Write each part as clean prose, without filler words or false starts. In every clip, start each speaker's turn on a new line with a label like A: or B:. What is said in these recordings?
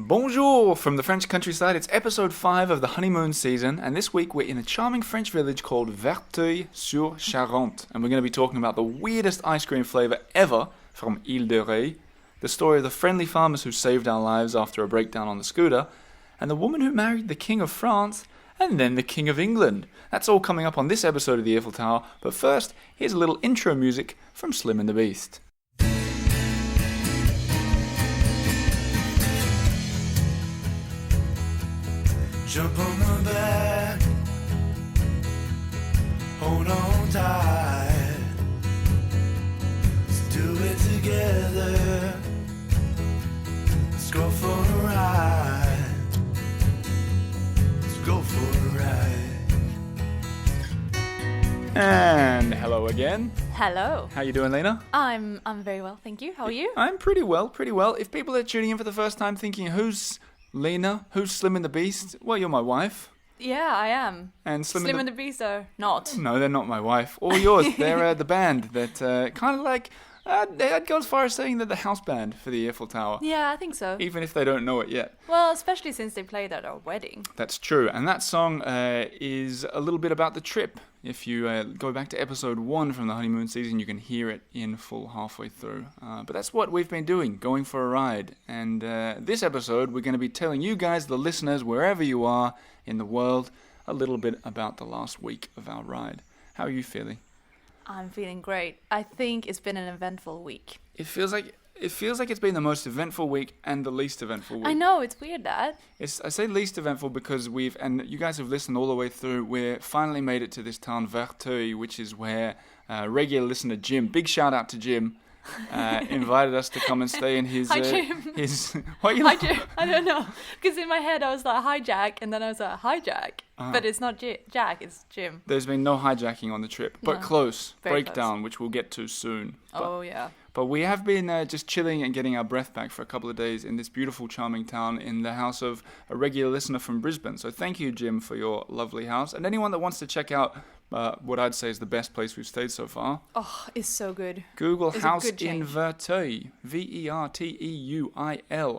A: Bonjour from the French countryside. It's episode 5 of the honeymoon season, and this week we're in a charming French village called Verteuil-sur-Charente, and we're going to be talking about the weirdest ice cream flavour ever from Ile de Ré, the story of the friendly farmers who saved our lives after a breakdown on the scooter, and the woman who married the King of France, and then the King of England. That's all coming up on this episode of the Earful Tower, but first, here's a little intro music from Slim and the Beast.
B: Jump on my back, hold on tight, let's do it together, let's go for a ride, let's go for a ride.
A: And hello again.
C: Hello.
A: How you doing, Lena?
C: I'm very well, thank you. How are you?
A: I'm pretty well. If people are tuning in for the first time thinking, who's Lena? Who's Slim and the Beast? Well, you're my wife.
C: Yeah, I am.
A: And
C: Slim and the Beast are not.
A: No, they're not my wife. Or yours. They're the band that kind of like... I'd go as far as saying they're the house band for the Eiffel Tower.
C: Yeah, I think so.
A: Even if they don't know it yet.
C: Well, especially since they played at our wedding.
A: That's true. And that song is a little bit about the trip. If you go back to episode 1 from the honeymoon season, you can hear it in full halfway through. But that's what we've been doing, going for a ride. And this episode, we're going to be telling you guys, the listeners, wherever you are in the world, a little bit about the last week of our ride. How are you feeling?
C: I'm feeling great. I think it's been an eventful week.
A: It feels like it's been the most eventful week and the least eventful week.
C: I know, it's weird that.
A: I say least eventful because and you guys have listened all the way through, we're finally made it to this town, Verteuil, which is where regular listener Jim, big shout out to Jim, invited us to come and stay in his...
C: Hi, Jim.
A: What you
C: Hi, Jim. I don't know. Because in my head I was like, hi, Jack, and then I was like, hi, Jack. But it's not Jack, it's Jim.
A: There's been no hijacking on the trip, but
C: No.
A: close.
C: Very
A: Breakdown,
C: close.
A: which we'll get to soon.
C: Oh, yeah.
A: But we have been just chilling and getting our breath back for a couple of days in this beautiful, charming town in the house of a regular listener from Brisbane. So thank you, Jim, for your lovely house. And anyone that wants to check out what I'd say is the best place we've stayed so far,
C: Oh, it's so good.
A: Google
C: It's a
A: House
C: good
A: in
C: change.
A: Verteuil, Verteuil.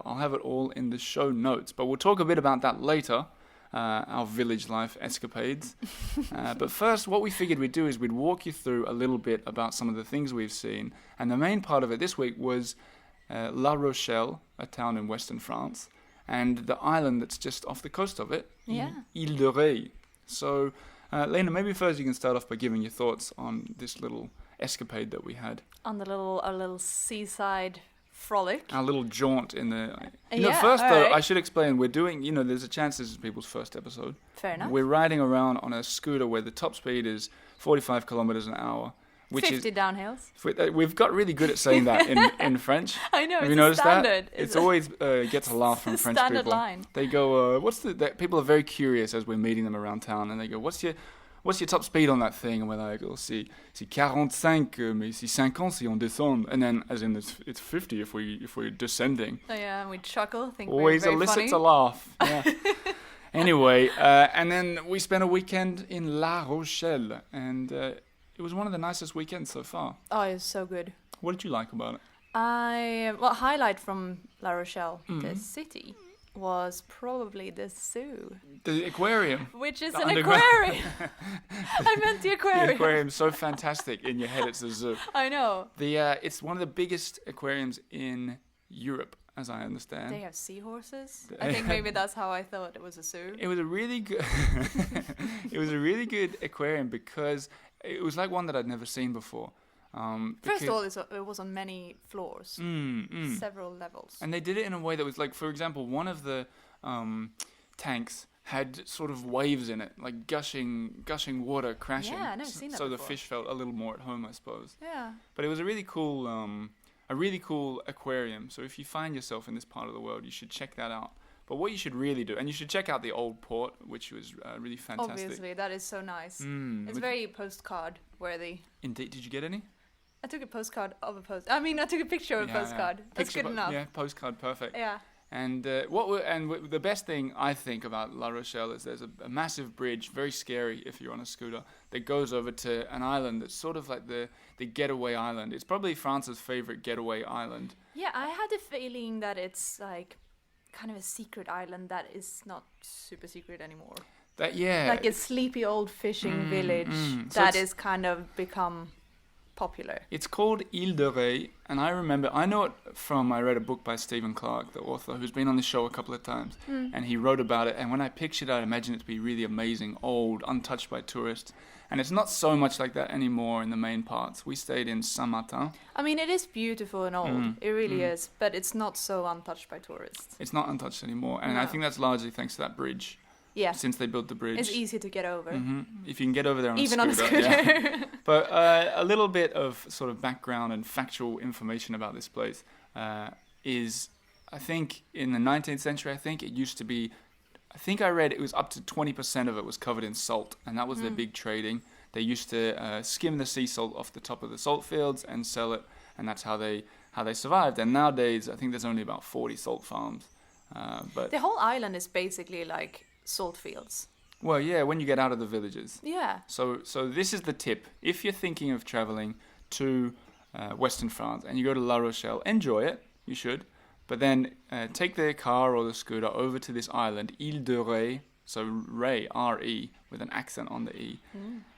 A: I'll have it all in the show notes. But we'll talk a bit about that later. Our village life escapades. But first, what we figured we'd do is we'd walk you through a little bit about some of the things we've seen. And the main part of it this week was La Rochelle, a town in western France, and the island that's just off the coast of it,
C: Yeah.
A: Ile de Ré. So, Lena, maybe first you can start off by giving your thoughts on this little escapade that we had.
C: On our little seaside frolic.
A: Our little jaunt in the...
C: Yeah,
A: first though,
C: alright.
A: I should explain, we're doing, there's a chance this is people's first episode.
C: Fair enough.
A: We're riding around on a scooter where the top speed is 45 kilometers an hour. Which
C: 50 downhills.
A: We've got really good at saying that in French.
C: I know,
A: Have
C: it's
A: you
C: a
A: noticed
C: standard.
A: that? It's always gets a laugh from
C: It's a
A: French
C: standard
A: people.
C: line.
A: They go, people are very curious as we're meeting them around town, and they go, what's your top speed on that thing? And we're like, oh, c'est 45, mais c'est 50 si on descend. And then, as in, it's 50 if we're descending.
C: Oh yeah, and we chuckle, think
A: Always
C: we're very
A: elicits
C: funny.
A: a laugh. Yeah. Anyway, and then we spent a weekend in La Rochelle, and it was one of the nicest weekends so far.
C: Oh, it's so good.
A: What did you like about it?
C: Highlight from La Rochelle,
A: Mm-hmm.
C: the city, was probably the zoo,
A: The aquarium.
C: which is
A: The
C: an
A: underground-
C: aquarium. I meant the
A: The
C: aquarium.
A: aquarium's so fantastic. In your head, it's a zoo.
C: I know.
A: It's one of the biggest aquariums in Europe, as I understand.
C: They have seahorses. I think maybe that's how I thought it was a zoo.
A: It was a really good. It was a really good aquarium because it was like one that I'd never seen before.
C: First of all, it was on many floors, several levels.
A: And they did it in a way that was like, for example, one of the tanks had sort of waves in it, like gushing water crashing.
C: Yeah, I've never seen that
A: So the
C: before.
A: fish felt a little more at home, I suppose.
C: Yeah.
A: But it was a really cool aquarium. So if you find yourself in this part of the world, you should check that out. But what you should really do, and you should check out the old port, which was really fantastic.
C: Obviously, that is so nice. It's
A: Which-
C: very postcard worthy.
A: Indeed, did you get any?
C: I took a postcard of a post. I mean, I took a picture of a postcard. That's
A: Picture
C: good enough.
A: Yeah, postcard, perfect.
C: Yeah.
A: And the best thing I think about La Rochelle is there's a massive bridge, very scary if you're on a scooter, that goes over to an island that's sort of like the getaway island. It's probably France's favorite getaway island.
C: Yeah, I had a feeling that it's like kind of a secret island that is not super secret anymore.
A: That yeah.
C: Like a sleepy old fishing village
A: So
C: that
A: it's-
C: is kind of become popular.
A: It's called Ile de Ré, and I know it from, I read a book by Stephen Clark, the author, who's been on the show a couple of times, and he wrote about it, and when I pictured it, I imagined it to be really amazing, old, untouched by tourists, and it's not so much like that anymore in the main parts. We stayed in Saint-Martin.
C: I mean, it is beautiful and old. It really is, but it's not so untouched by tourists.
A: It's not untouched anymore, and I
C: No.
A: think that's largely thanks to that bridge,
C: Yeah,
A: since they built the bridge.
C: it's easy to get over.
A: If you can get over there on
C: Even
A: a
C: on a
A: scooter.
C: scooter.
A: Yeah. But a little bit of sort of background and factual information about this place is, I think, in the 19th century, it used to be, I think I read it was up to 20% of it was covered in salt, and that was their big trading. They used to skim the sea salt off the top of the salt fields and sell it, and that's how they survived. And nowadays, I think there's only about 40 salt farms. But
C: The whole island is basically like salt fields.
A: well, yeah, when you get out of the villages.
C: Yeah.
A: So this is the tip. If you're thinking of traveling to Western France and you go to La Rochelle, enjoy it. You should. But then take the car or the scooter over to this island, Ile de Ré, so Ré, R-E, with an accent on the E.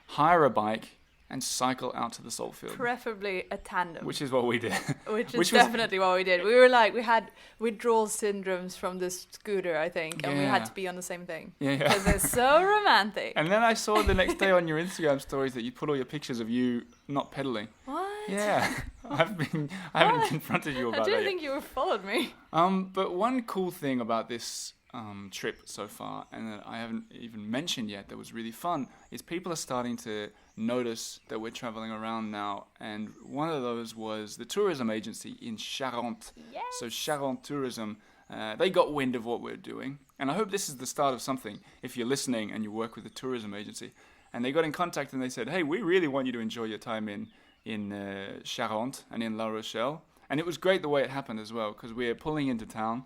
A: Hire a bike and cycle out to the salt field.
C: Preferably a tandem.
A: Which is what we did.
C: Which is
A: which was-
C: definitely what we did. We were like, we had withdrawal syndromes from this scooter, I think, and we had
A: Yeah.
C: to be on the same thing.
A: Yeah, yeah.
C: Because they're so romantic.
A: And then I saw the next day on your Instagram stories that you put all your pictures of you not pedaling.
C: What?
A: Yeah, I haven't confronted you
C: I
A: about that
C: didn't
A: yet.
C: think you followed me.
A: But one cool thing about this trip so far, and that I haven't even mentioned yet, that was really fun, is people are starting to notice that we're traveling around now. And one of those was the tourism agency in Charente.
C: Yes.
A: So Charente Tourism, they got wind of what we're doing, and I hope this is the start of something. If you're listening and you work with a tourism agency, and they got in contact and they said, "Hey, we really want you to enjoy your time in Charente and in La Rochelle." And it was great the way it happened as well, because we're pulling into town,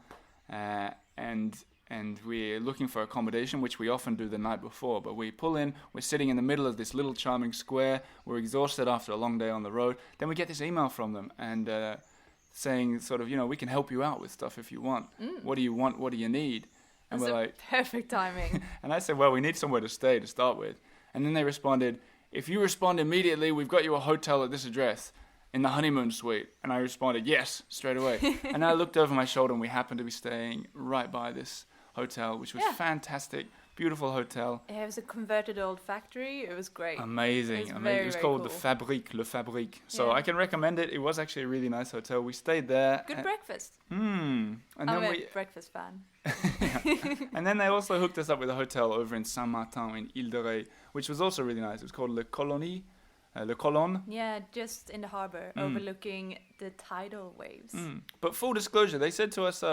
A: and we're looking for accommodation, which we often do the night before. But we pull in, we're sitting in the middle of this little charming square, we're exhausted after a long day on the road. Then we get this email from them, and saying sort of, we can help you out with stuff if you want. What do you want? What do you need? And
C: That's
A: we're
C: a
A: like,
C: perfect timing.
A: and I said, well, we need somewhere to stay to start with. And then they responded, if you respond immediately, we've got you a hotel at this address in the honeymoon suite. And I responded, yes, straight away. And I looked over my shoulder, and we happened to be staying right by this hotel, which was
C: Yeah.
A: fantastic. Beautiful hotel.
C: It was a converted old factory. It was great.
A: Amazing.
C: It was
A: Amazing.
C: very,
A: It was
C: very
A: called
C: cool.
A: the Fabrique, Le Fabrique. So
C: Yeah.
A: I can recommend it. It was actually a really nice hotel. We stayed there.
C: Good breakfast.
A: And
C: I'm
A: then
C: a breakfast fan.
A: and then they also hooked us up with a hotel over in Saint-Martin in Ile de Ré, which was also really nice. It was called Le Colonne.
C: Yeah, just in the harbor, overlooking the tidal waves.
A: But full disclosure, they said to us,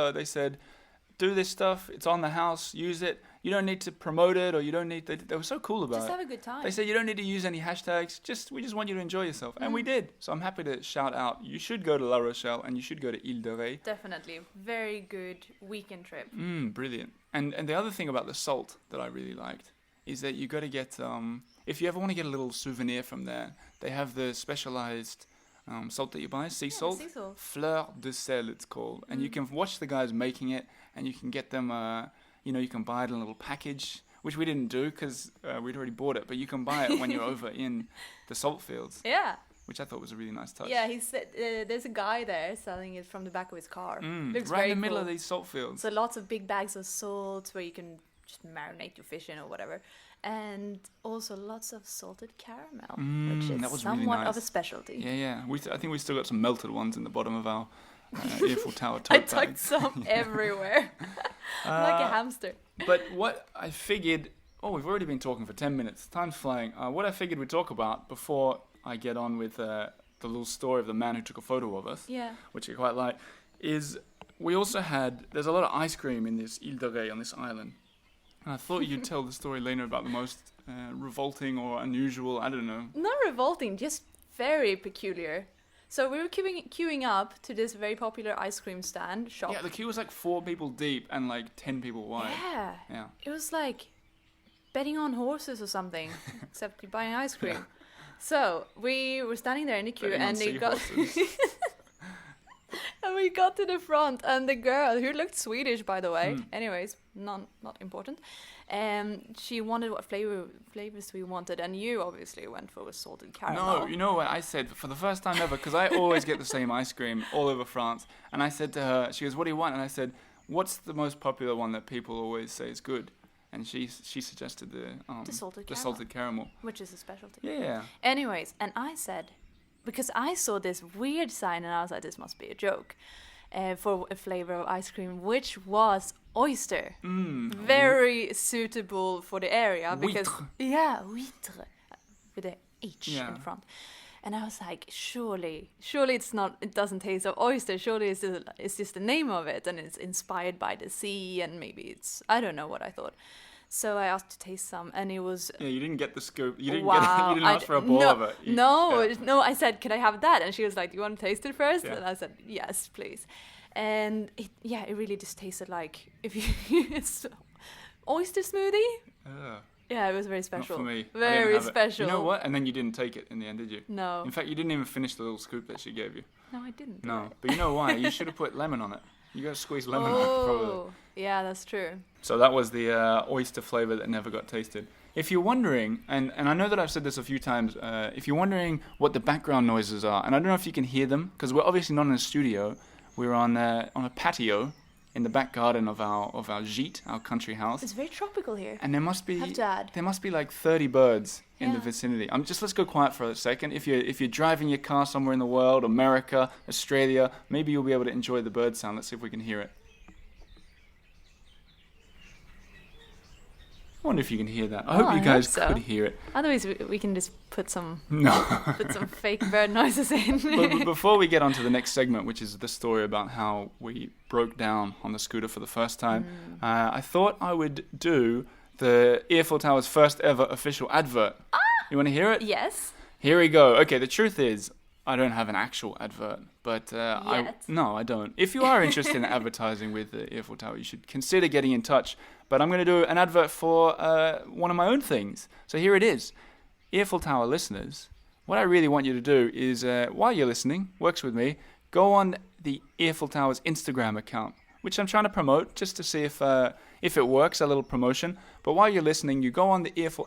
A: do this stuff. It's on the house. Use it. You don't need to promote it, or you don't need. They were so cool about
C: Just
A: it.
C: have a good time.
A: They said you don't need to use any hashtags. We just want you to enjoy yourself, and we did. So I'm happy to shout out. You should go to La Rochelle, and you should go to Ile de Ré.
C: Definitely. Very good weekend trip.
A: Brilliant. And the other thing about the salt that I really liked is that you got to get if you ever want to get a little souvenir from there, they have the specialized salt that you buy, sea salt.
C: sea salt.
A: Fleur de sel, it's called. And you can watch the guys making it, and you can get them, you can buy it in a little package, which we didn't do because we'd already bought it, but you can buy it when you're over in the salt fields,
C: Yeah.
A: which I thought was a really nice touch.
C: Yeah, he said there's a guy there selling it from the back of his car. Looks
A: right
C: very
A: in the middle
C: cool.
A: of these salt fields.
C: So lots of big bags of salt where you can just marinate your fish in or whatever. And also lots of salted caramel, which is
A: that was really
C: somewhat of
A: nice.
C: a specialty.
A: Yeah. I think we still got some melted ones in the bottom of our Earful Tower
C: I
A: tote
C: tucked
A: bags.
C: some everywhere. Like a hamster.
A: But what I figured... Oh, we've already been talking for 10 minutes. Time's flying. What I figured we'd talk about before I get on with the little story of the man who took a photo of us,
C: Yeah.
A: which I quite like, is we also had... There's a lot of ice cream in this Ile de Ré, on this island. And I thought you'd tell the story later about the most revolting or unusual, I don't know.
C: Not revolting, just very peculiar. So we were queuing up to this very popular ice cream stand shop.
A: Yeah, the queue was like 4 people deep and like 10 people wide.
C: Yeah.
A: Yeah.
C: It was like betting on horses or something, except you're buying ice cream.
A: Yeah.
C: So we were standing there in the queue,
A: Betting on
C: and they got.
A: seahorses.
C: And And we got to the front, and the girl, who looked Swedish, by the way, anyways, not important, she wanted what flavors we wanted, and you obviously went for a salted caramel.
A: No, you know what I said for the first time ever, because I always get the same ice cream all over France, and I said to her, she goes, what do you want? And I said, what's the most popular one that people always say is good? And she suggested the salted caramel.
C: Which is a specialty.
A: Yeah.
C: Anyways, and I said, because I saw this weird sign, and I was like, this must be a joke, for a flavor of ice cream, which was oyster. Very suitable for the area. Because
A: Huître.
C: Yeah, huître, with a H in front. And I was like, surely it doesn't taste of oyster. Surely it's just the name of it, and it's inspired by the sea, and maybe it's, I don't know what I thought. So I asked to taste some, and it was...
A: Yeah, you didn't get the scoop. You didn't
C: wow.
A: you didn't ask for a bowl of it.
C: No, I said, could I have that? And she was like, do you want to taste it first?
A: Yeah.
C: And I said, yes, please. And it really just tasted like, it's oyster smoothie. Yeah, it was very special.
A: Not for me.
C: Very special.
A: You know what? And then you didn't take it in the end, did you?
C: No.
A: In fact, you didn't even finish the little scoop that she gave you.
C: No, I didn't.
A: No, but you know why? You should have put lemon on it. You got to squeeze lemon on it, probably.
C: Yeah, that's true.
A: So that was the oyster flavor that never got tasted. If you're wondering, and I know that I've said this a few times, if you're wondering what the background noises are, and I don't know if you can hear them, because we're obviously not in a studio. We're on a patio in the back garden of our gîte, our country house.
C: It's very tropical here.
A: And there must be like 30 birds in the vicinity. Let's go quiet for a second. If you're driving your car somewhere in the world, America, Australia, maybe you'll be able to enjoy the bird sound. Let's see if we can hear it. I wonder if you can hear that. I hope you guys could hear it.
C: Otherwise, we can just put some
A: put
C: some fake bird noises in.
A: But before we get on to the next segment, which is the story about how we broke down on the scooter for the first time, I thought I would do the Earful Tower's first ever official advert. You want to hear it?
C: Yes.
A: Here we go. Okay, the truth is, I don't have an actual advert, but I don't. If you are interested in advertising with the Earful Tower, you should consider getting in touch. But I'm going to do an advert for one of my own things. So here it is. Earful Tower listeners, what I really want you to do is, while you're listening, works with me, go on the Earful Tower's Instagram account, which I'm trying to promote just to see if it works, a little promotion. But while you're listening, you go on the Earful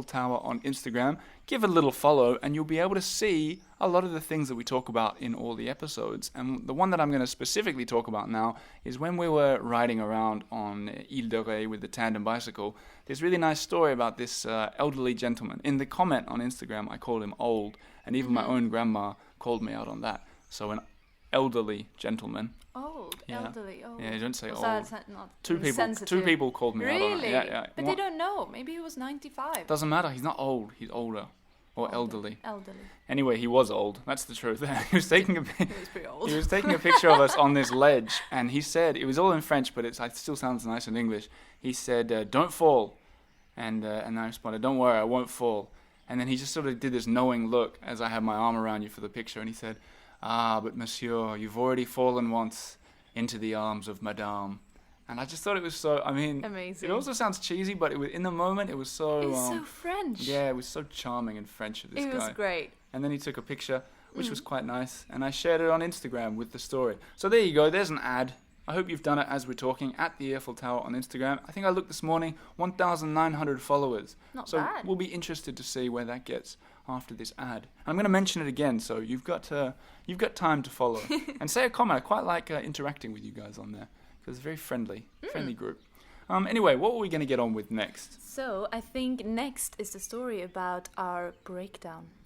A: Tower on Instagram, give it a little follow, and you'll be able to see a lot of the things that we talk about in all the episodes. And the one that I'm going to specifically talk about now is when we were riding around on Ile de Ré with the tandem bicycle. There's a really nice story about this elderly gentleman. In the comment on Instagram, I called him old, and even my own grandma called me out on that. So an elderly gentleman.
C: Elderly.
A: Yeah, you don't say old.
C: That's not
A: Two people called me out on it.
C: Really?
A: Yeah.
C: But they don't know. Maybe he was 95.
A: Doesn't matter. He's not old. He's older. Or elderly.
C: Elderly.
A: Anyway, he was old. That's the truth. He was taking a
C: He was pretty old.
A: He was taking a picture of us on this ledge, and he said, it was all in French, but it still sounds nice in English. He said, don't fall. And I responded, don't worry, I won't fall. And then he just sort of did this knowing look as I had my arm around you for the picture, and he said, but monsieur, you've already fallen once into the arms of Madame. And I just thought it was so,
C: amazing.
A: It also sounds cheesy, but in the moment, it was so...
C: It was so French.
A: Yeah, it was so charming and French of this guy.
C: It was great.
A: And then he took a picture, which was quite nice, and I shared it on Instagram with the story. So there you go, there's an ad. I hope you've done it as we're talking, at the Earful Tower on Instagram. I think I looked this morning, 1,900 followers.
C: Not
A: so
C: bad.
A: We'll be interested to see where that gets after this ad. I'm going to mention it again, so you've got time to follow. And say a comment. I quite like interacting with you guys on there, because it's a very friendly group. Anyway, what were we going to get on with next?
C: So I think next is the story about our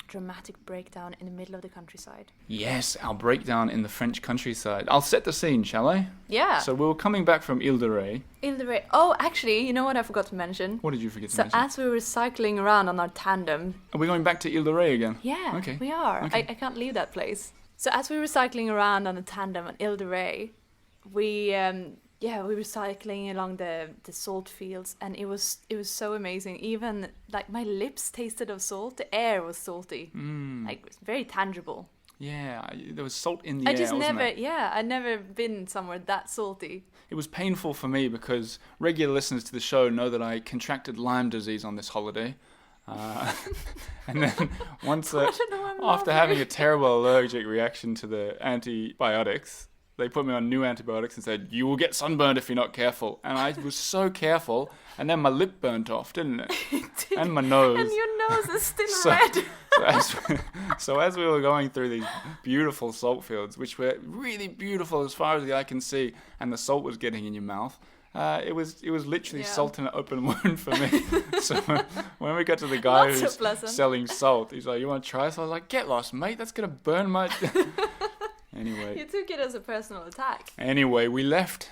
C: dramatic breakdown in the middle of the countryside.
A: Yes, our breakdown in the French countryside. I'll set the scene, shall I?
C: Yeah.
A: So we were coming back from Ile de Ré.
C: Ile de Ré. Oh, actually, you know what I forgot to mention?
A: What did you forget to
C: So
A: mention?
C: as we were cycling around on our tandem...
A: Are we going back to Ile de Ré again?
C: Yeah,
A: Okay.
C: we are.
A: Okay.
C: I can't leave that place. So as we were cycling around on a tandem on Ile de Ré, we were cycling along the salt fields, and it was so amazing. Even like my lips tasted of salt. The air was salty, like it was very tangible.
A: Yeah, there was salt in the air. Wasn't there?
C: I'd never been somewhere that salty.
A: It was painful for me because regular listeners to the show know that I contracted Lyme disease on this holiday. And then once,
C: I don't know why I'm
A: after
C: laughing.
A: having a terrible allergic reaction to the antibiotics, they put me on new antibiotics and said, you will get sunburned if you're not careful. And I was so careful, and then my lip burnt off, didn't it? And my nose.
C: And your nose is still
A: So-
C: red.
A: So as we were going through these beautiful salt fields, which were really beautiful as far as the eye can see, and the salt was getting in your mouth, it was literally
C: Yeah.
A: salt in an open wound for me. So when we got to the guy
C: Not so
A: who's
C: pleasant.
A: selling salt, he's like, you want to try this? I was like, get lost, mate. That's going to burn my... Anyway.
C: You took it as a personal attack.
A: Anyway, we left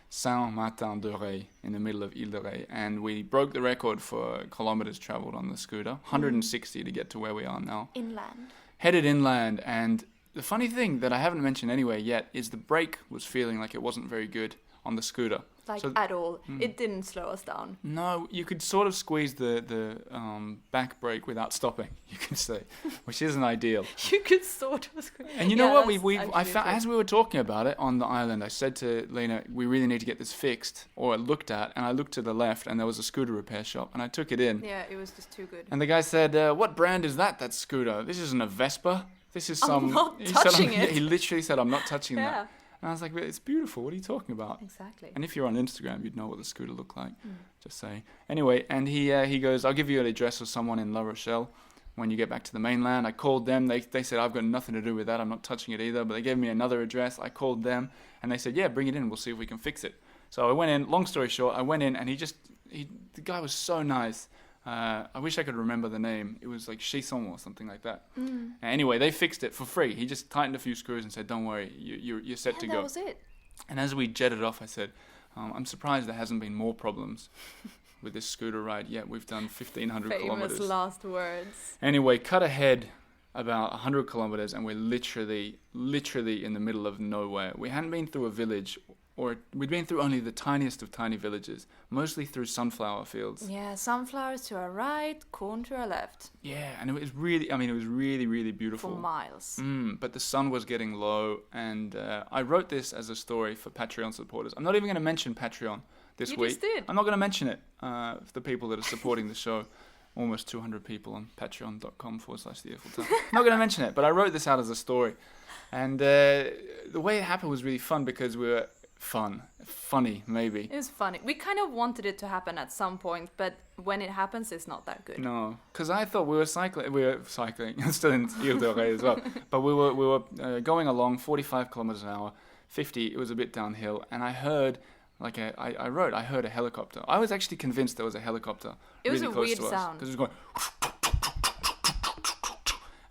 A: Saint-Martin de Ré in the middle of Ile de Ré, and we broke the record for kilometers traveled on the scooter, 160 to get to where we are now.
C: Inland.
A: Headed inland, and the funny thing that I haven't mentioned anyway yet is the brake was feeling like it wasn't very good on the scooter.
C: Like
A: So-
C: at all. It didn't slow us down.
A: No, you could sort of squeeze the back brake without stopping, you could say, which isn't ideal.
C: You could sort of.
A: And you know what?
C: that's
A: I
C: actually
A: found
C: true.
A: as we were talking about it on the island, I said to Lena, "We really need to get this fixed or looked at." And I looked to the left, and there was a scooter repair shop, and I took it in.
C: Yeah, it was just too good.
A: And the guy said, "What brand is that scooter? This isn't a Vespa. This is
C: I'm
A: some."
C: not
A: he
C: touching it."
A: He literally said, "I'm not touching
C: Yeah.
A: that." And I was like, "But it's beautiful. What are you talking about?"
C: Exactly.
A: And if you're on Instagram, you'd know what the scooter looked like. Just saying. Anyway, and he goes, "I'll give you an address of someone in La Rochelle when you get back to the mainland." I called them. They said, "I've got nothing to do with that. I'm not touching it either." But they gave me another address. I called them, and they said, "Yeah, bring it in. We'll see if we can fix it." So I went in. Long story short, I went in, and the guy was so nice. I wish I could remember the name. It was like Chisson or something like that. Anyway, they fixed it for free. He just tightened a few screws and said, "Don't worry, you're set to
C: And
A: go."
C: that was it.
A: And as we jetted off, I said, "I'm surprised there hasn't been more problems with this scooter ride yet. We've done 1,500
C: Famous
A: kilometers."
C: last words.
A: Anyway, cut ahead about 100 kilometers, and we're literally in the middle of nowhere. We hadn't been through a village, or we'd been through only the tiniest of tiny villages, mostly through sunflower fields.
C: Yeah, sunflowers to our right, corn to our left.
A: Yeah, and it was really
C: For
A: beautiful.
C: miles.
A: But the sun was getting low, and I wrote this as a story for Patreon supporters. I'm not even going to mention Patreon this
C: You
A: week.
C: just did.
A: I'm not going to mention it for the people that are supporting the show. Almost 200 people on patreon.com/the Earful Tower. I'm not going to mention it, but I wrote this out as a story. And the way it happened was really fun because we were funny, maybe.
C: It was funny. We kind of wanted it to happen at some point, but when it happens, it's not that good.
A: No, because I thought we were cycling, still in Ile de Ré as well. But we were going along 45 kilometers an hour, 50. It was a bit downhill, and I heard I heard a helicopter. I was actually convinced there was a helicopter.
C: It was
A: really
C: a
A: close
C: weird
A: to us,
C: sound.
A: because it was going.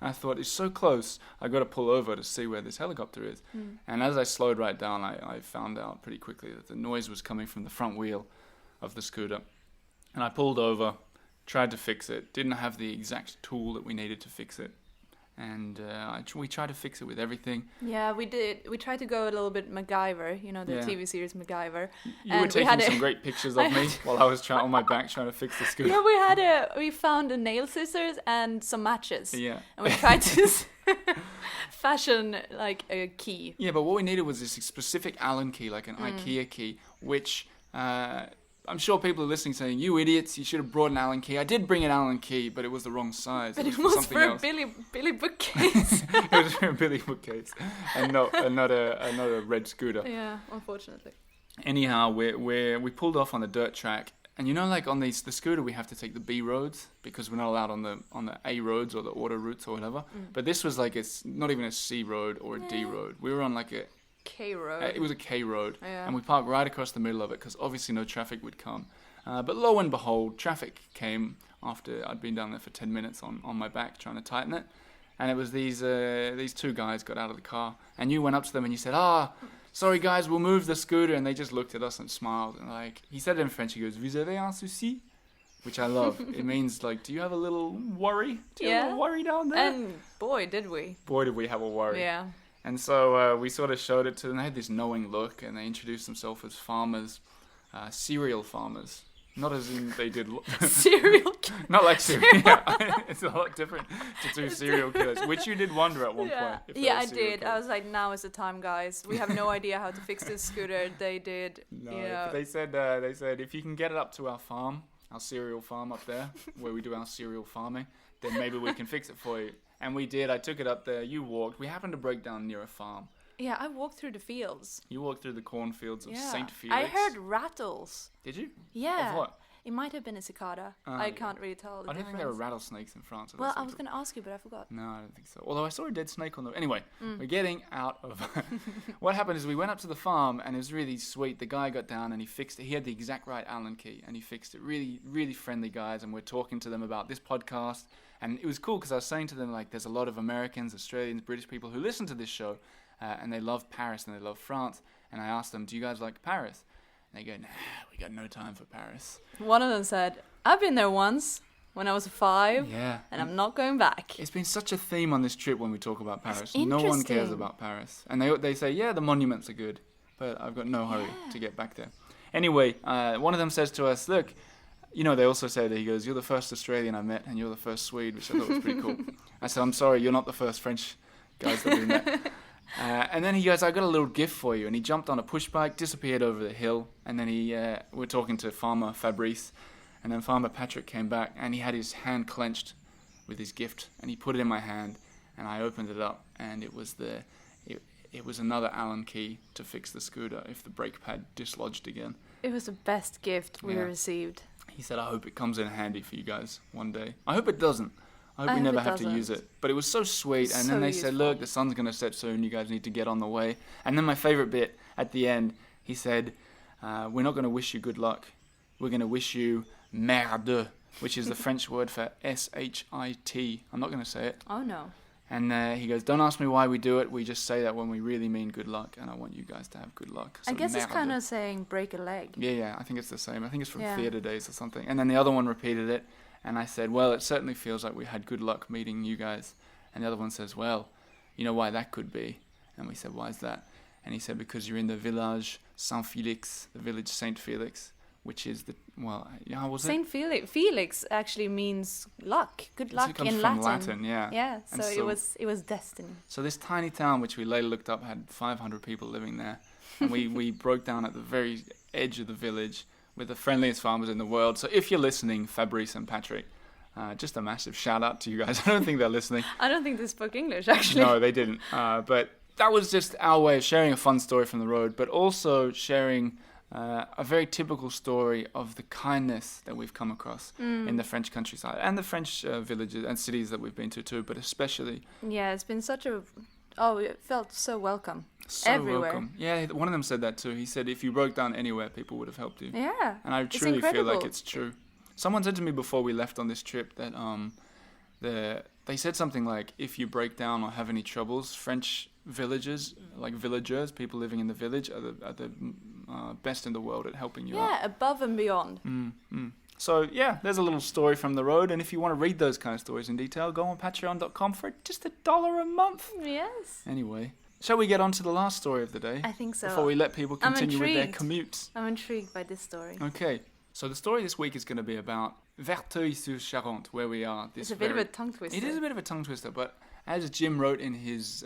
A: And I thought, it's so close, I got to pull over to see where this helicopter is. And as I slowed right down, I found out pretty quickly that the noise was coming from the front wheel of the scooter. And I pulled over, tried to fix it, didn't have the exact tool that we needed to fix it. And we tried to fix it with everything.
C: Yeah, we did. We tried to go a little bit MacGyver, you know, the
A: Yeah.
C: TV series MacGyver.
A: You
C: And
A: were
C: we
A: taking
C: had
A: some great pictures of me while I was on my back trying to fix the scooter.
C: Yeah, we found a nail scissors and some matches.
A: Yeah.
C: And we tried to fashion like a key.
A: Yeah, but what we needed was this specific Allen key, like an
C: Mm.
A: IKEA key, which I'm sure people are listening saying, "You idiots, you should have brought an Allen key." I did bring an Allen key, but it was the wrong size.
C: But it
A: for
C: was
A: something
C: for a
A: else.
C: Billy bookcase.
A: It was for a Billy bookcase, and not a red scooter.
C: Yeah, unfortunately.
A: Anyhow, we pulled off on the dirt track, and you know, like on the scooter, we have to take the B roads because we're not allowed on the A roads or the auto routes or whatever. But this was like it's not even a C road or a D road. We were on like a
C: K road.
A: it was a K road,
C: Yeah.
A: and we parked right across the middle of it because obviously no traffic would come. But lo and behold, traffic came after I'd been down there for 10 minutes on my back trying to tighten it. And it was these two guys got out of the car, and you went up to them and you said, sorry guys, we'll move the scooter. And they just looked at us and smiled. And like, he said it in French, he goes, "Vous avez un souci?" Which I love. It means like, do you have a little worry? Do you have a
C: Yeah.
A: little worry down there?
C: And boy, did we.
A: Boy, did we have a worry.
C: Yeah.
A: And so we sort of showed it to them. They had this knowing look, and they introduced themselves as farmers, cereal farmers. Not as in they did...
C: Serial killer.
A: Not like serial... Yeah. It's a lot different to two serial killers, which you did wonder at one point. If they
C: Yeah,
A: were
C: I
A: serial
C: did. I
A: killers.
C: was like, now is the time, guys. We have no idea how to fix this scooter. They did.
A: No,
C: Yeah.
A: but they said if you can get it up to our farm, our cereal farm up there, where we do our cereal farming, then maybe we can fix it for you. And we did. I took it up there. You walked. We happened to break down near a farm.
C: Yeah, I walked through the fields.
A: You walked through the cornfields of
C: Yeah.
A: Saint Felix.
C: I heard rattles.
A: Did you?
C: Yeah.
A: Of what?
C: It might have been a cicada. I
A: yeah.
C: can't really tell the
A: I don't think there are rattlesnakes in France.
C: Well, I was going to ask you, but I forgot.
A: No, I don't think so. Although I saw a dead snake on the... Anyway, we're getting out of... What happened is we went up to the farm, and it was really sweet. The guy got down, and he fixed it. He had the exact right Allen key, and he fixed it. Really, really friendly guys, and we're talking to them about this podcast. And it was cool, because I was saying to them, like, there's a lot of Americans, Australians, British people who listen to this show, and they love Paris, and they love France. And I asked them, do you guys like Paris? And they go, nah, we got no time for Paris.
C: One of them said, I've been there once when I was 5,
A: Yeah.
C: and I'm not going back.
A: It's been such a theme on this trip when we talk about Paris.
C: It's
A: No one cares
C: interesting.
A: about Paris. And they say, yeah, the monuments are good, but I've got no hurry to get back there. Anyway, one of them says to us, look, you know, they also say that he goes, you're the first Australian I met, and you're the first Swede, which I thought was pretty cool. I said, I'm sorry, you're not the first French guys that we met. And then he goes, I got a little gift for you. And he jumped on a push bike, disappeared over the hill. And then we're talking to Farmer Fabrice. And then Farmer Patrick came back, and he had his hand clenched with his gift. And he put it in my hand, and I opened it up. And it was it was another Allen key to fix the scooter if the brake pad dislodged again.
C: It was the best gift we
A: Yeah.
C: received.
A: He said, I hope it comes in handy for you guys one day. I hope it doesn't. I hope
C: I
A: we
C: hope
A: never
C: it
A: have to
C: doesn't.
A: use it. But it was so sweet. And
C: So
A: then they said,
C: useful.
A: look, the sun's going to set soon. You guys need to get on the way. And then my favorite bit at the end, he said, we're not going to wish you good luck. We're going to wish you merde, which is the French word for S-H-I-T. I'm not going to say it.
C: Oh, no.
A: And he goes, don't ask me why we do it. We just say that when we really mean good luck. And I want you guys to have good luck.
C: I
A: So
C: guess it's
A: merde.
C: kind of saying break a leg.
A: Yeah, I think it's the same. I think it's from
C: Yeah.
A: theatre days or something. And then the other one repeated it, and I said, well, it certainly feels like we had good luck meeting you guys. And the other one says, well, you know why that could be? And we said, why is that? And he said, because you're in the village Saint-Félix, the village Saint Felix, which is the, well, how was it?
C: Saint Felix actually means luck. Good luck
A: It comes
C: in
A: from
C: Latin.
A: yeah.
C: Yeah,
A: And
C: so it was destiny.
A: So this tiny town, which we later looked up, had 500 people living there. And we broke down at the very edge of the village with the friendliest farmers in the world. So if you're listening, Fabrice and Patrick, just a massive shout out to you guys. I don't think they're listening.
C: I don't think they spoke English, actually.
A: No, they didn't. But that was just our way of sharing a fun story from the road, but also sharing a very typical story of the kindness that we've come across in the French countryside and the French villages and cities that we've been to too, but especially...
C: Yeah, it's been such a... Oh, it felt so welcome.
A: So
C: Everywhere.
A: welcome. Yeah, one of them said that too. He said if you broke down anywhere, people would have helped you.
C: Yeah.
A: And I
C: it's
A: truly feel like
C: incredible.
A: it's true. Someone said to me before we left on this trip that they said something like, if you break down or have any troubles, French villagers, like villagers, people living in the village, are the best in the world at helping you out.
C: Yeah, above and beyond.
A: So yeah, there's a little story from the road, and if you want to read those kind of stories in detail, go on patreon.com for just $1 a month.
C: Yes.
A: Anyway, shall we get on to the last story of the day?
C: I think so.
A: Before we let people
C: I'm
A: continue with their
C: intrigued.
A: commutes.
C: I'm intrigued by this story.
A: Okay, so the story this week is going to be about Verteuil-sur-Charente, where we are.
C: It's a bit of a tongue twister.
A: It is a bit of a tongue twister, but as Jim wrote in his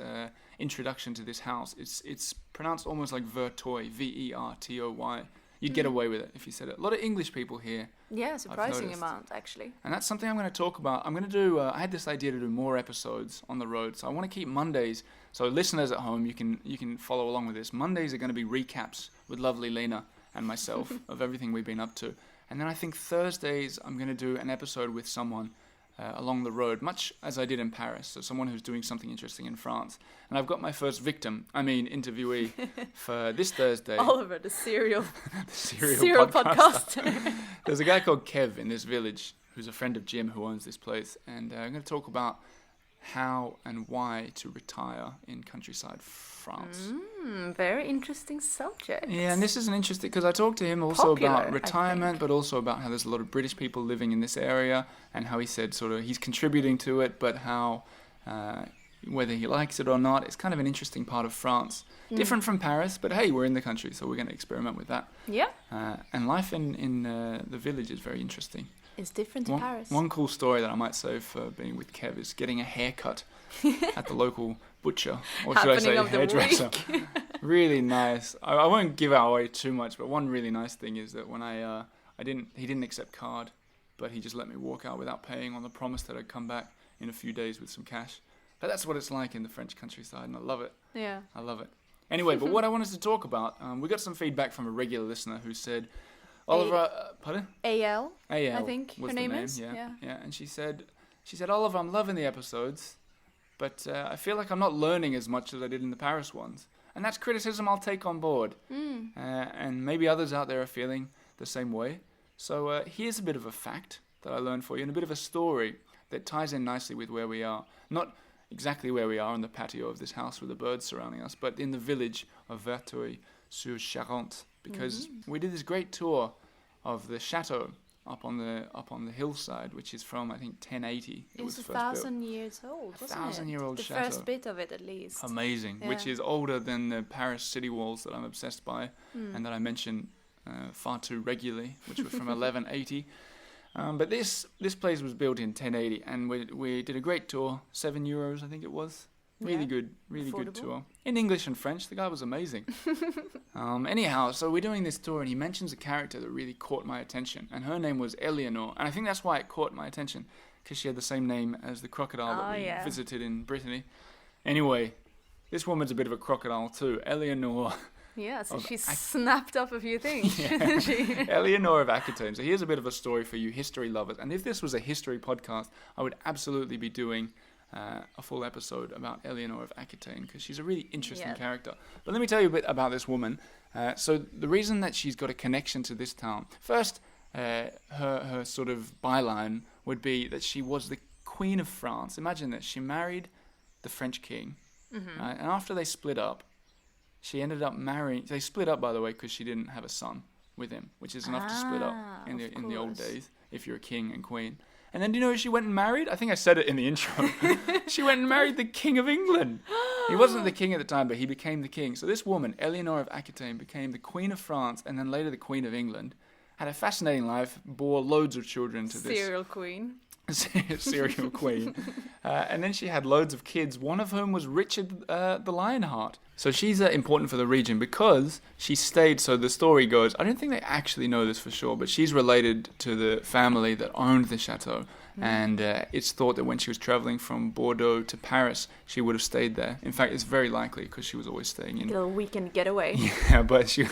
A: introduction to this house, it's pronounced almost like Verteuil, V-E-R-T-O-Y. You'd get away with it if you said it. A lot of English people here.
C: Yeah, surprising
A: noticed.
C: amount, actually.
A: And that's something I'm going to talk about. I'm going to do, I had this idea to do more episodes on the road. So I want to keep Mondays. So listeners at home, you can follow along with this. Mondays are going to be recaps with lovely Lena and myself of everything we've been up to. And then I think Thursdays, I'm going to do an episode with someone along the road, much as I did in Paris. So someone who's doing something interesting in France. And I've got my first interviewee for this Thursday.
C: Oliver, the serial
A: Serial
C: podcast.
A: There's a guy called Kev in this village who's a friend of Jim who owns this place. And I'm going to talk about how and why to retire in countryside France.
C: Very interesting subject.
A: Yeah, and this is an interesting, because I talked to him also
C: Popular,
A: about
C: I
A: retirement,
C: think.
A: but also about how there's a lot of British people living in this area, and how he said sort of he's contributing to it, but how whether he likes it or not, it's kind of an interesting part of France. Different from Paris, but hey, we're in the country, so we're going to experiment with that.
C: Yeah,
A: And life in the village is very interesting.
C: it's different to Paris.
A: One cool story that I might say for being with Kev is getting a haircut at the local butcher, or should I say
C: Happening of the
A: hairdresser.
C: week.
A: Really nice. I won't give out away too much, but one really nice thing is that when I He didn't accept card, but he just let me walk out without paying on the promise that I'd come back in a few days with some cash. But that's what it's like in the French countryside, and I love it.
C: Yeah.
A: I love it. Anyway, but what I wanted to talk about, we got some feedback from a regular listener who said, Oliver, pardon?
C: AL,
A: AL,
C: I think
A: was
C: her
A: the
C: name is.
A: Yeah. And she said, Oliver, I'm loving the episodes, but I feel like I'm not learning as much as I did in the Paris ones. And that's criticism I'll take on board. And maybe others out there are feeling the same way. So here's a bit of a fact that I learned for you, and a bit of a story that ties in nicely with where we are. Not exactly where we are on the patio of this house with the birds surrounding us, but in the village of Verteuil-sur-Charente, because we did this great tour of the chateau up on the hillside, which is from, I think, 1080.
C: It was
A: first
C: 1,000 years old, wasn't it?
A: 1,000-year-old
C: the
A: chateau.
C: first bit of it, at least.
A: Amazing,
C: Yeah.
A: which is older than the Paris city walls that I'm obsessed by, and that I mention far too regularly, which were from 1180. But this place was built in 1080, and we did a great tour, €7 I think it was. Really good
C: Affordable.
A: tour. In English and French, the guy was amazing. Anyhow, so we're doing this tour, and he mentions a character that really caught my attention, and her name was Eleanor, and I think that's why it caught my attention, because she had the same name as the crocodile that we visited in Brittany. Anyway, this woman's a bit of a crocodile too, Eleanor.
C: Yeah, so she snapped up a few things,
A: Yeah.
C: didn't she?
A: Eleanor of Aquitaine. So here's a bit of a story for you history lovers. And if this was a history podcast, I would absolutely be doing a full episode about Eleanor of Aquitaine, because she's a really interesting character. But let me tell you a bit about this woman. So the reason that she's got a connection to this town, first, her sort of byline would be that she was the Queen of France. Imagine this. She married the French king. And after they split up, she ended up marrying. They split up, by the way, because she didn't have a son with him, which is enough to split up in the old days if you're a king and queen. And then do you know who she went and married? I think I said it in the intro. She went and married the King of England. He wasn't the king at the time, but he became the king. So this woman, Eleanor of Aquitaine, became the Queen of France and then later the Queen of England. Had a fascinating life, bore loads of children to this.
C: Serial queen.
A: Serial queen. And then she had loads of kids, one of whom was Richard the Lionheart. So she's important for the region because she stayed, so the story goes, I don't think they actually know this for sure, but she's related to the family that owned the chateau. And it's thought that when she was traveling from Bordeaux to Paris, she would have stayed there. In fact, it's very likely because she was always staying in...
C: A little weekend getaway.
A: Yeah, but she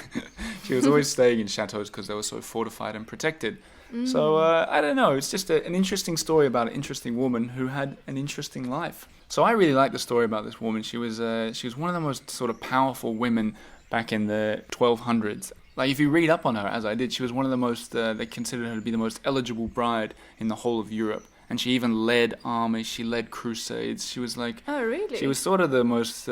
A: was always staying in chateaus because they were so fortified and protected. So, I don't know, it's just an interesting story about an interesting woman who had an interesting life. So I really like the story about this woman. She was one of the most sort of powerful women back in the 1200s. Like, if you read up on her, as I did, she was one of the most, they considered her to be the most eligible bride in the whole of Europe. And she even led armies, she led crusades. She was like...
C: Oh, really?
A: She was sort of the most,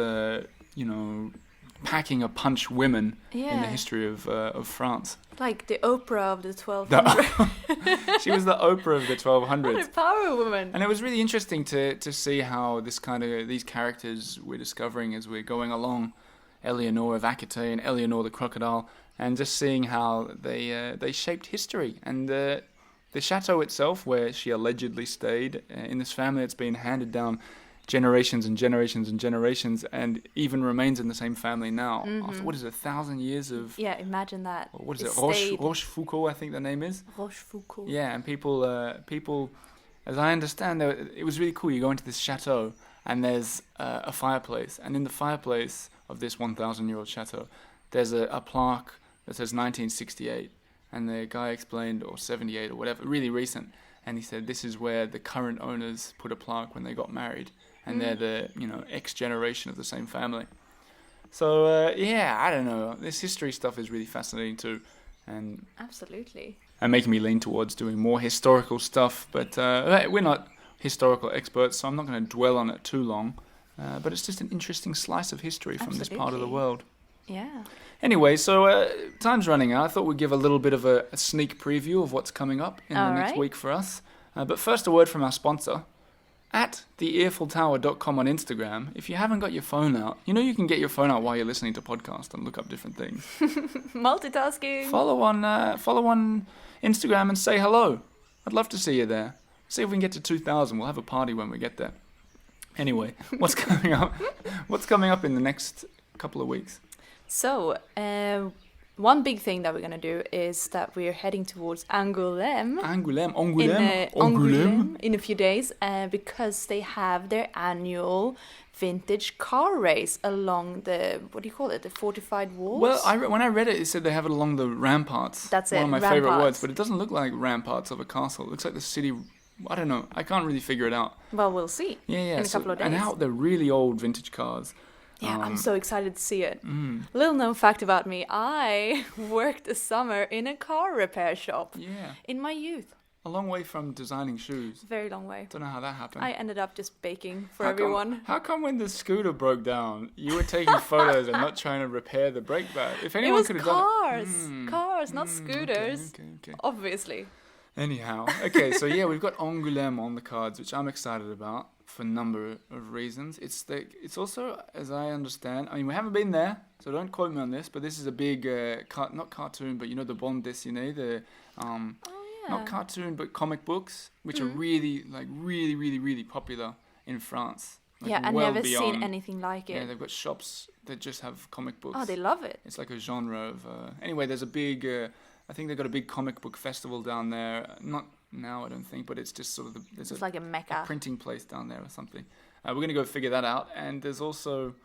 A: packing a punch women in the history of France.
C: Like the Oprah of the 1200s.
A: She was the Oprah of the 1200s.
C: What a power woman.
A: And it was really interesting to see how these characters we're discovering as we're going along, Eleanor of Aquitaine, Eleanor the crocodile, and just seeing how they shaped history. And the chateau itself, where she allegedly stayed, in this family, it's been handed down generations and generations and generations, and even remains in the same family now. After, 1,000 years of...
C: Yeah, imagine that.
A: What is it? Rochefoucauld, I think the name is.
C: Rochefoucauld.
A: Yeah, and people, as I understand, it was really cool. You go into this chateau, and there's a fireplace, and in the fireplace of this 1,000-year-old chateau, there's a plaque that says 1968, and the guy explained, or 78 or whatever, really recent, and he said this is where the current owners put a plaque when they got married, and they're the X generation of the same family. So I don't know. This history stuff is really fascinating too, and
C: absolutely,
A: and making me lean towards doing more historical stuff. But we're not historical experts, so I'm not going to dwell on it too long. But it's just an interesting slice of history from this part of the world.
C: Yeah.
A: Anyway, so time's running out. I thought we'd give a little bit of a sneak preview of what's coming up in the next week for us. But first, a word from our sponsor. At theearfultower.com on Instagram, if you haven't got your phone out, you can get your phone out while you're listening to podcasts and look up different things.
C: Multitasking.
A: Follow on Instagram and say hello. I'd love to see you there. See if we can get to 2,000. We'll have a party when we get there. Anyway, what's coming up? What's coming up in the next couple of weeks?
C: So, one big thing that we're gonna do is that we're heading towards Angoulême.
A: Angoulême.
C: In a few days, because they have their annual vintage car race along the, what do you call it, the fortified walls?
A: Well, when I read it, it said they have it along the ramparts.
C: That's
A: one
C: it,
A: of my favorite
C: ramparts.
A: words, but it doesn't look like ramparts of a castle. It looks like the city. I don't know. I can't really figure it out.
C: Well, we'll see.
A: Yeah.
C: In a couple of days.
A: And now they're really old vintage cars.
C: Yeah, I'm so excited to see it.
A: Mm.
C: Little known fact about me, I worked a summer in a car repair shop
A: Yeah.
C: in my youth.
A: A long way from designing shoes.
C: Very long way.
A: Don't know how that happened.
C: I ended up just baking for
A: How
C: everyone.
A: How come when the scooter broke down, you were taking photos and not trying to repair the brake pad? If
C: It
A: anyone
C: was
A: could have
C: cars.
A: done it.
C: Cars, not scooters.
A: Okay.
C: Obviously.
A: Anyhow, okay, so yeah, we've got Angoulême on the cards, which I'm excited about for a number of reasons. It's also, as I understand, I mean, we haven't been there, so don't quote me on this, but this is a big, not cartoon, but you know the bande dessinée, the, not cartoon, but comic books, which are really popular in France. Like,
C: Yeah, I've
A: well
C: never
A: beyond.
C: seen anything like
A: Yeah,
C: it.
A: they've got shops that just have comic books.
C: Oh, they love it.
A: It's like a genre of... anyway, there's a big... I think they've got a big comic book festival down there. Not now, I don't think, but it's just sort of...
C: It's like a mecca.
A: printing place down there or something. We're going to go figure that out. And there's also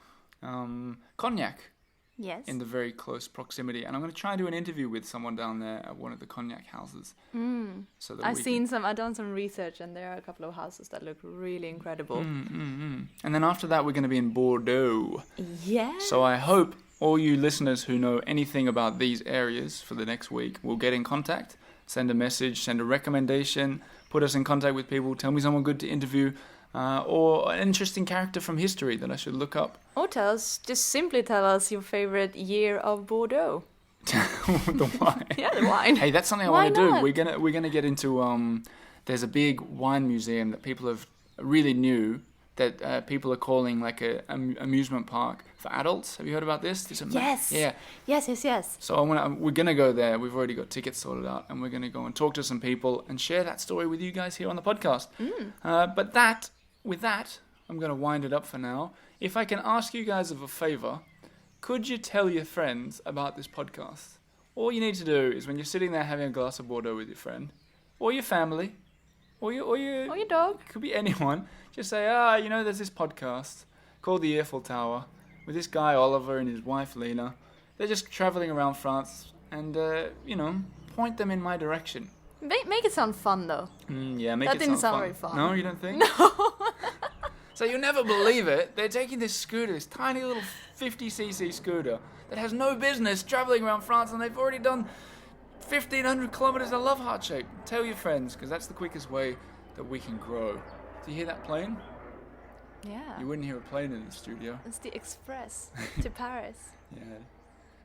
A: cognac
C: Yes.
A: in the very close proximity. And I'm going to try and do an interview with someone down there at one of the cognac houses. So that
C: I've done some research, and there are a couple of houses that look really incredible.
A: And then after that, we're going to be in Bordeaux.
C: Yeah.
A: So I hope all you listeners who know anything about these areas for the next week will get in contact, send a message, send a recommendation, put us in contact with people, tell me someone good to interview, or an interesting character from history that I should look up.
C: Or simply tell us your favorite year of Bordeaux.
A: The wine.
C: Yeah, the wine.
A: Hey, that's something I
C: Why
A: want to do.
C: not?
A: We're gonna get into there's a big wine museum that people have really new that people are calling like a amusement park for adults. Have you heard about this?
C: Yes.
A: Yeah.
C: Yes.
A: So we're gonna go there. We've already got tickets sorted out, and we're gonna go and talk to some people and share that story with you guys here on the podcast. But with that, I'm gonna wind it up for now. If I can ask you guys of a favor, could you tell your friends about this podcast? All you need to do is when you're sitting there having a glass of Bordeaux with your friend, or your family, or your
C: dog.
A: It could be anyone. Just say, there's this podcast called the Earful Tower with this guy Oliver and his wife Lena. They're just traveling around France and, point them in my direction.
C: Make it sound fun, though.
A: Yeah, make
C: That
A: it
C: didn't
A: sound
C: sound very fun.
A: No, you don't think?
C: No.
A: So you'll never believe it. They're taking this scooter, this tiny little 50cc scooter that has no business traveling around France, and they've already done 1,500 kilometers of love heart shape. Tell your friends, because that's the quickest way that we can grow. Do you hear that plane?
C: Yeah.
A: You wouldn't hear a plane in the studio.
C: It's the express to Paris.
A: Yeah.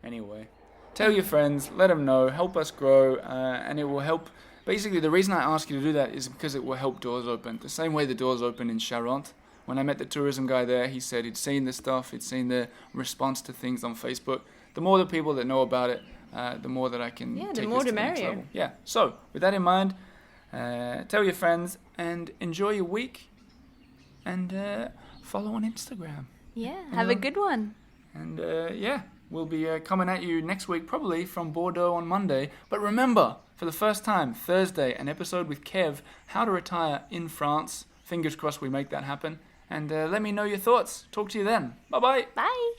A: Anyway, tell your friends, let them know, help us grow, and it will help. Basically, the reason I ask you to do that is because it will help doors open. The same way the doors open in Charente. When I met the tourism guy there, he said he'd seen the stuff, he'd seen the response to things on Facebook. The more the people that know about it, the more that I can take
C: the more
A: this
C: the
A: to the next
C: merrier.
A: level. Yeah. So, with that in mind, tell your friends and enjoy your week, and follow on Instagram.
C: Yeah, have a good one.
A: And we'll be coming at you next week, probably from Bordeaux on Monday. But remember, for the first time, Thursday, an episode with Kev, how to retire in France. Fingers crossed we make that happen. And let me know your thoughts. Talk to you then. Bye-bye.
C: Bye.